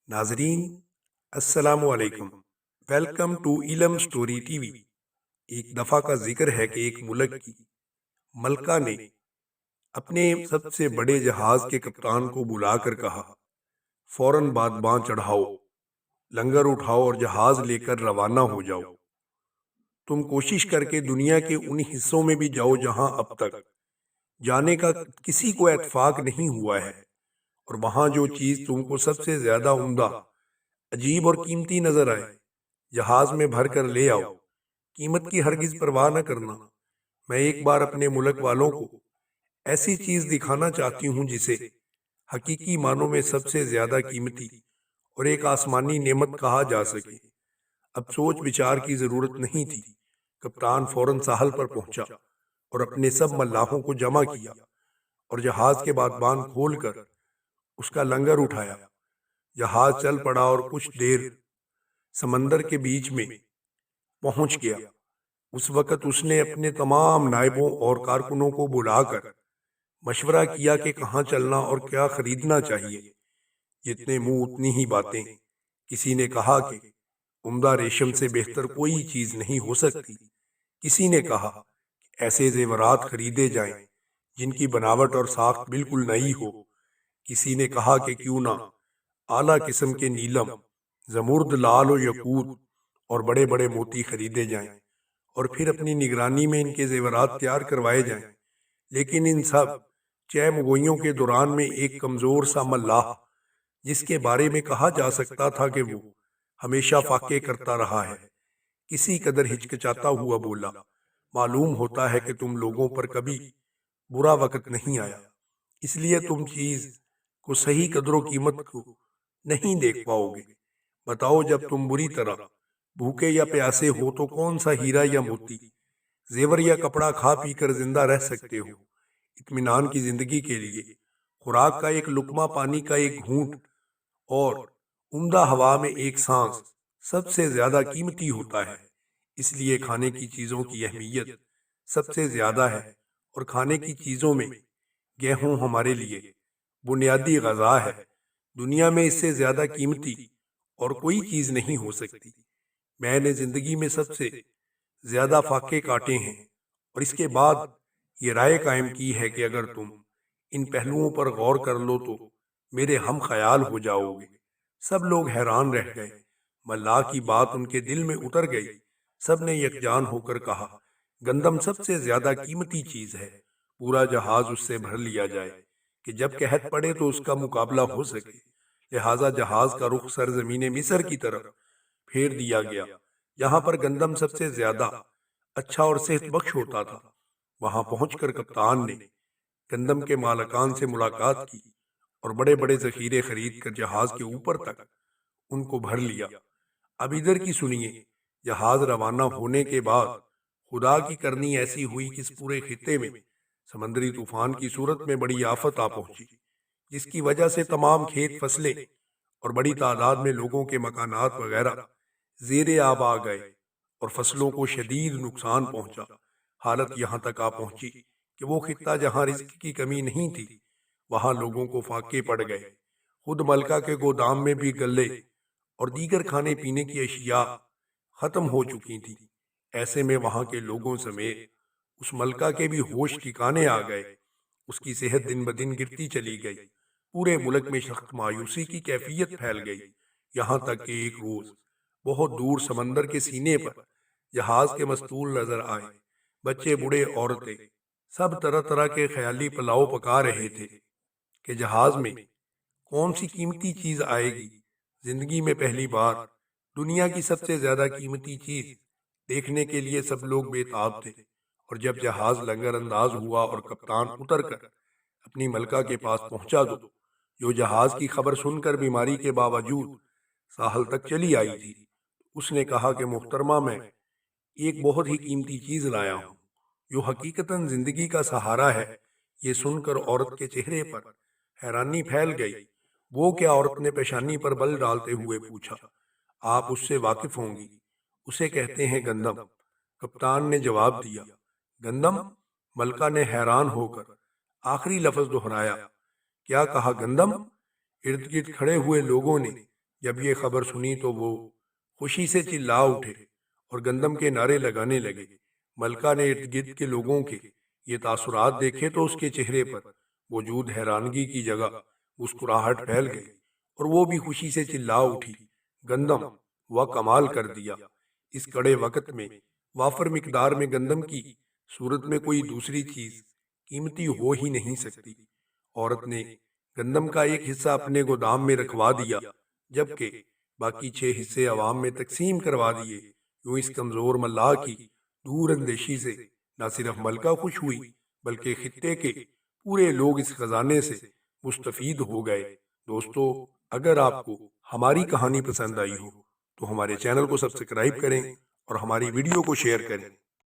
नाजरीन, अस्सलाम वालेकुम। वेलकम टू इलम स्टोरी टीवी। एक दफ़ा का जिक्र है कि एक मुल्क की मलका ने अपने सबसे बड़े जहाज के कप्तान को बुलाकर कहा, फौरन बादबां चढ़ाओ, लंगर उठाओ और जहाज लेकर रवाना हो जाओ। तुम कोशिश करके दुनिया के उन हिस्सों में भी जाओ जहां अब तक जाने का किसी को इत्फाक नहीं हुआ है, और वहां जो चीज तुमको सबसे ज्यादा उम्दा, अजीब और कीमती नजर आए, जहाज में भर कर ले आओ। कीमत की हरगिज परवाह न करना। मैं एक बार अपने मुल्क वालों को ऐसी चीज दिखाना चाहती हूँ जिसे हकीकी मानों में सबसे ज्यादा कीमती और एक आसमानी नेमत कहा जा सके। अब सोच विचार की जरूरत नहीं थी। कप्तान फौरन साहल पर पहुंचा और अपने सब मल्लाहों को जमा किया और जहाज के बागबान खोलकर उसका लंगर उठाया। जहाज चल पड़ा और कुछ देर समंदर के बीच में पहुंच गया। उस वक्त उसने अपने तमाम नायबों और कारकुनों को बुलाकर मशवरा किया कि कहाँ चलना और क्या खरीदना चाहिए। जितने मुंह उतनी ही बातें। किसी ने कहा कि उम्दा रेशम से बेहतर कोई चीज नहीं हो सकती। किसी ने कहा कि ऐसे जेवरात खरीदे जाएं जिनकी बनावट और साख्त बिल्कुल नई हो। किसी ने कहा कि क्यों ना आला किस्म के नीलम, जमुर्द, लाल और यकूत और बड़े बड़े मोती खरीदे जाएं और फिर अपनी निगरानी में इनके जेवरात तैयार करवाए जाएं। लेकिन इन सब चैमगोइयों के दौरान में एक कमजोर सा मल्लाह, जिसके बारे में कहा जा सकता था कि वो हमेशा फाके करता रहा है, किसी कदर हिचकिचाता हुआ बोला, मालूम होता है कि तुम लोगों पर कभी बुरा वक्त नहीं आया, इसलिए तुम चीज को सही कदरों कीमत को नहीं देख पाओगे। बताओ, जब तुम बुरी तरह भूखे या प्यासे हो तो कौन सा हीरा या मोती, जेवर या कपड़ा खा पी कर जिंदा रह सकते हो। इत्मीनान की जिंदगी के लिए खुराक का एक लुकमा, पानी का एक घूंट और उम्दा हवा में एक सांस सबसे ज्यादा कीमती होता है। इसलिए खाने की चीजों की अहमियत सबसे ज्यादा है, और खाने की चीजों में गेहूं हमारे लिए बुनियादी गज़ा है। दुनिया में इससे ज्यादा कीमती और कोई चीज नहीं हो सकती। मैंने जिंदगी में सबसे ज्यादा फाके काटे हैं, और इसके बाद ये राय कायम की है कि अगर तुम इन पहलुओं पर गौर कर लो तो मेरे हम ख्याल हो जाओगे। सब लोग हैरान रह गए। मल्लाह की बात उनके दिल में उतर गई। सब ने यकजान होकर कहा, गंदम सबसे ज्यादा कीमती चीज है। पूरा जहाज उससे भर लिया जाए कि जब कहत पड़े तो उसका मुकाबला हो सके। लिहाजा जहाज का रुख सरजमीन मिस्र की तरफ फेर दिया गया, जहां पर गंदम सबसे ज्यादा अच्छा और सेहत बख्श होता था। वहां पहुंचकर कप्तान ने गंदम के मालकान से मुलाकात की और बड़े बड़े जखीरे खरीद कर जहाज के ऊपर तक उनको भर लिया। अब इधर की सुनिए। जहाज रवाना होने के बाद खुदा की करनी ऐसी हुई कि इस पूरे खित्ते में समंदरी तूफान की सूरत में बड़ी आफत आ पहुंची, जिसकी वजह से तमाम खेत, फसलें और बड़ी तादाद में लोगों के मकानात वगैरह ज़ेरे आब आ गए और फसलों को शदीद नुकसान पहुंचा। हालत यहाँ तक आ पहुंची कि वो खित्ता जहाँ रिज्क की कमी नहीं थी, वहाँ लोगों को फाके पड़ गए। खुद मलका के गोदाम में भी गल्ले और दीगर खाने पीने की अशिया खत्म हो चुकी थी। ऐसे में वहाँ के लोगों समेत उस मलका के भी होश ठिकाने आ गए। उसकी सेहत दिन ब दिन गिरती चली गई। पूरे मुल्क में सख्त मायूसी की कैफियत फैल गई। यहाँ तक कि एक रोज बहुत दूर समंदर के सीने पर जहाज के मस्तूल नजर आए। बच्चे, बूढ़े, औरतें सब तरह तरह के ख्याली पुलाव पका रहे थे कि जहाज में कौन सी कीमती चीज आएगी। जिंदगी में पहली बार दुनिया की सबसे ज्यादा कीमती चीज देखने के लिए सब लोग बेताब थे। और जब जहाज लंगर अंदाज हुआ और कप्तान उतर कर अपनी मलका के पास पहुंचा, जो जहाज की खबर सुनकर बीमारी के बावजूद साहल तक चली आई थी, उसने कहा कि मोहतरमा, मैं एक बहुत ही कीमती चीज लाया हूँ जो हकीकतन जिंदगी का सहारा है। ये सुनकर औरत के चेहरे पर हैरानी फैल गई। वो क्या? औरत ने पेशानी पर बल डालते हुए पूछा। आप उससे वाकिफ होंगी, उसे कहते हैं गंदम, कप्तान ने जवाब दिया। गंदम? मलका ने हैरान होकर आखिरी लफ्ज दोहराया کیا کہا گندم؟ ارد گرد کھڑے ہوئے لوگوں نے جب یہ خبر سنی تو وہ خوشی سے چلا اٹھے اور گندم کے نعرے لگانے لگے۔ ملکہ نے ارد گرد کے لوگوں کے یہ تاثرات دیکھے تو اس کے چہرے پر وجود حیرانگی کی جگہ مسکراہٹ پھیل گئی اور وہ بھی خوشی سے چلا اٹھی، گندم وہ کمال کر دیا! اس کڑے وقت میں وافر مقدار میں گندم کی صورت میں کوئی دوسری چیز قیمتی ہو ہی نہیں سکتی۔ عورت نے گندم کا ایک حصہ اپنے گودام میں رکھوا دیا، جبکہ باقی 6 حصے عوام میں تقسیم کروا دیے۔ یوں اس کمزور ملاح کی دور اندیشی سے نہ صرف ملکہ خوش ہوئی بلکہ خطے کے پورے لوگ اس خزانے سے مستفید ہو گئے۔ دوستو، اگر آپ کو ہماری کہانی پسند آئی ہو تو ہمارے چینل کو سبسکرائب کریں اور ہماری ویڈیو کو شیئر کریں۔